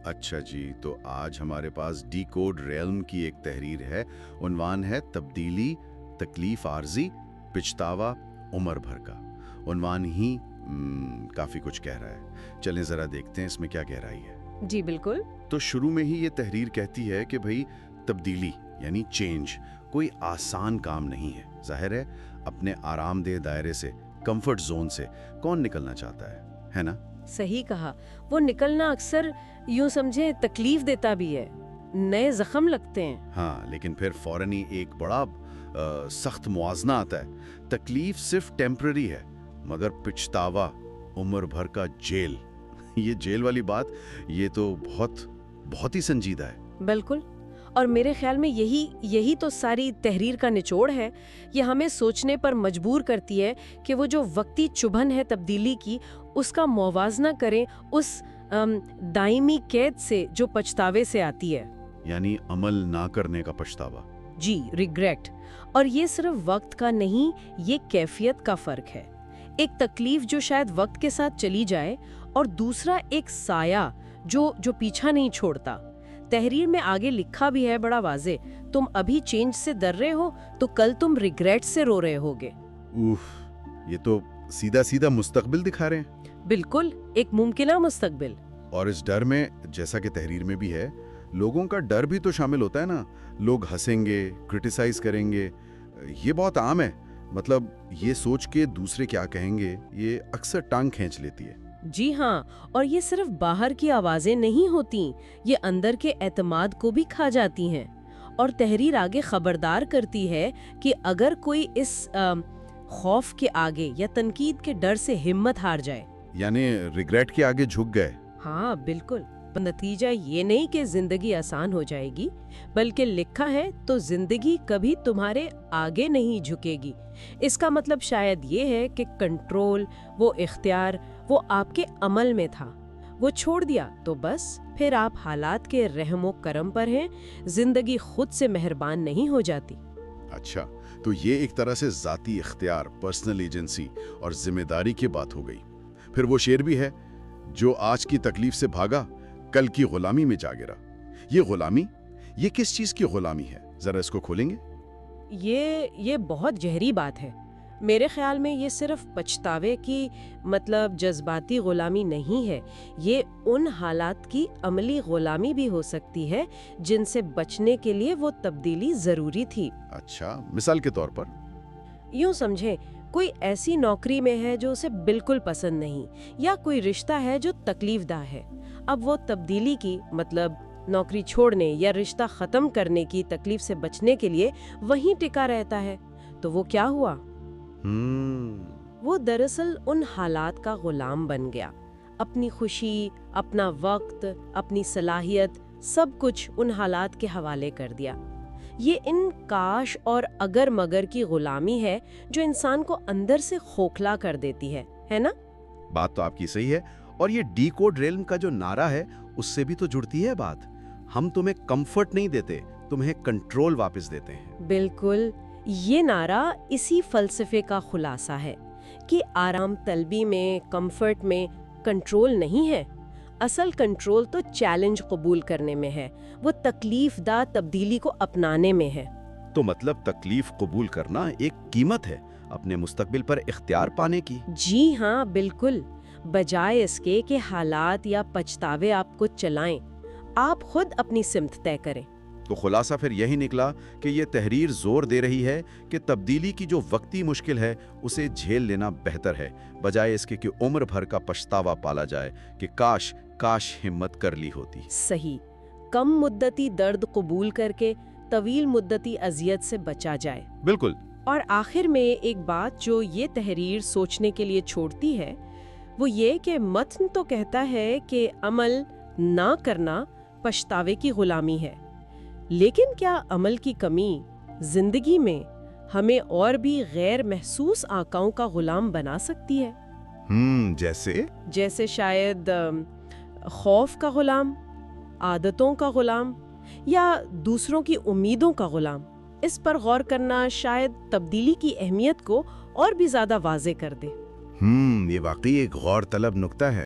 اچھا جی، تو آج ہمارے پاس ڈی کوڈ ریلم کی ایک تحریر ہے، عنوان ہے تبدیلی، تکلیف عارضی، پچھتاوا، عمر بھر کا۔ عنوان ہی کافی کچھ کہہ رہا ہے۔ چلیں ذرا دیکھتے ہیں اس میں کیا گہرائی ہے۔ جی بالکل۔ تو شروع میں ہی یہ تحریر کہتی ہے کہ بھئی تبدیلی یعنی چینج کوئی آسان کام نہیں ہے۔ ظاہر ہے اپنے آرام دہ دائرے سے، کمفرٹ زون سے کون نکلنا چاہتا ہے نا؟ صحیح کہا۔ وہ نکلنا اکثر یوں سمجھیں تکلیف دیتا بھی ہے، نئے زخم لگتے ہیں۔ ہاں، لیکن پھر فوراً ہی ایک بڑا سخت موازنہ آتا ہے۔ تکلیف صرف ٹیمپرری ہے، مگر پچھتاوا عمر بھر کا جیل۔ یہ جیل والی بات یہ تو بہت ہی سنجیدہ ہے۔ بالکل، اور میرے خیال میں یہی تو ساری تحریر کا نچوڑ ہے۔ یہ ہمیں سوچنے پر مجبور کرتی ہے کہ وہ جو وقتی چبھن ہے تبدیلی کی، اس کا موازنہ کریں اس دائمی قید سے جو پچھتاوے سے آتی ہے، یعنی عمل نہ کرنے کا پچھتاوا۔ جی، ریگریٹ۔ اور یہ صرف وقت کا نہیں، یہ کیفیت کا فرق ہے۔ ایک تکلیف جو شاید وقت کے ساتھ چلی جائے، اور دوسرا ایک سایہ جو پیچھا نہیں چھوڑتا۔ تحریر میں آگے لکھا بھی ہے بڑا واضح، تم ابھی چینج سے ڈر رہے ہو تو کل تم ریگریٹ سے رو رہے ہوگے۔ یہ تو سیدھا مستقبل دکھا رہے ہیں۔ بالکل، ایک ممکنہ مستقبل۔ اور اس ڈر میں، جیسا کہ تحریر میں بھی ہے، لوگوں کا ڈر بھی تو شامل ہوتا ہے نا۔ لوگ ہنسیں گے، کرٹیسائز کریں گے، یہ بہت عام ہے۔ مطلب یہ سوچ کے دوسرے کیا کہیں گے، یہ اکثر ٹانگ کھینچ لیتی ہے۔ جی ہاں، اور یہ صرف باہر کی آوازیں نہیں ہوتی، یہ اندر کے اعتماد کو بھی کھا جاتی ہیں۔ اور تحریر آگے خبردار کرتی ہے کہ اگر کوئی اس خوف کے آگے یا تنقید کے ڈر سے ہمت ہار جائے، یعنی ریگریٹ کے آگے جھک گئے۔ ہاں بالکل، نتیجہ یہ نہیں کہ زندگی آسان ہو جائے گی، بلکہ لکھا ہے تو زندگی کبھی تمہارے آگے نہیں جھکے گی۔ اس کا مطلب شاید یہ ہے کہ کنٹرول، وہ اختیار، وہ آپ کے عمل میں تھا، وہ چھوڑ دیا تو بس پھر آپ حالات کے رحم و کرم پر ہیں، زندگی خود سے مہربان نہیں ہو جاتی۔ اچھا، تو یہ ایک طرح سے ذاتی اختیار، پرسنل ایجنسی اور ذمہ داری کی بات ہو گئی۔ پھر وہ شعر بھی ہے، جو آج کی تکلیف سے بھاگا کل کی غلامی میں جا گرا۔ یہ غلامی، یہ کس چیز کی غلامی ہے؟ ذرا اس کو کھولیں گے؟ یہ بہت گہری بات ہے۔ میرے خیال میں یہ صرف پچھتاوے کی جذباتی غلامی نہیں ہے، یہ ان حالات کی عملی غلامی بھی ہو سکتی ہے جن سے بچنے کے لیے وہ تبدیلی ضروری تھی۔ اچھا، مثال کے طور پر؟ یوں سمجھیں، کوئی ایسی نوکری میں ہے جو اسے بالکل پسند نہیں، یا کوئی رشتہ ہے جو تکلیف دہ ہے۔ اب وہ تبدیلی کی نوکری چھوڑنے یا رشتہ ختم کرنے کی تکلیف سے بچنے کے لیے وہیں ٹکا رہتا ہے۔ تو وہ کیا ہوا؟ وہ دراصل ان حالات کا غلام بن گیا، اپنی خوشی، اپنا وقت، اپنی صلاحیت، سب کچھ ان حالات کے حوالے کر دیا۔ یہ ان کاش اور اگر مگر کی غلامی ہے جو انسان کو اندر سے کھوکھلا کر دیتی ہے نا؟ بات تو آپ کی صحیح ہے، اور یہ ڈی کوڈ ریلم کا جو نعرہ ہے اس سے بھی تو جڑتی ہے بات۔ ہم تمہیں کمفرٹ نہیں دیتے، تمہیں کنٹرول واپس دیتے ہیں۔ بالکل، یہ نعرہ اسی فلسفے کا خلاصہ ہے کہ آرام طلبی میں، کمفرٹ میں کنٹرول نہیں ہے۔ اصل کنٹرول تو چیلنج قبول کرنے میں ہے، وہ تکلیف دہ تبدیلی کو اپنانے میں ہے۔ تو مطلب تکلیف قبول کرنا ایک قیمت ہے اپنے مستقبل پر اختیار پانے کی؟ جی ہاں بالکل، بجائے اس کے کہ حالات یا پچھتاوے آپ کو چلائیں، آپ خود اپنی سمت طے کریں۔ تو خلاصہ پھر یہی نکلا کہ یہ تحریر زور دے رہی ہے کہ تبدیلی کی جو وقتی مشکل ہے اسے جھیل لینا بہتر ہے، بجائے اس کے کہ عمر بھر کا پچھتاوا پالا جائے کہ کاش ہمت کر لی ہوتی۔ صحیح، کم مدتی درد قبول کر کے طویل مدتی اذیت سے بچا جائے۔ بالکل۔ اور آخر میں ایک بات جو یہ تحریر سوچنے کے لیے چھوڑتی ہے، وہ یہ کہ متن تو کہتا ہے کہ عمل نہ کرنا پچھتاوے کی غلامی ہے، لیکن کیا عمل کی کمی زندگی میں ہمیں اور بھی غیر محسوس آقاؤں کا غلام بنا سکتی ہے؟ جیسے شاید خوف کا غلام، عادتوں کا غلام، یا دوسروں کی امیدوں کا غلام۔ اس پر غور کرنا شاید تبدیلی کی اہمیت کو اور بھی زیادہ واضح کر دے۔ یہ واقعی ایک غور طلب نکتہ ہے۔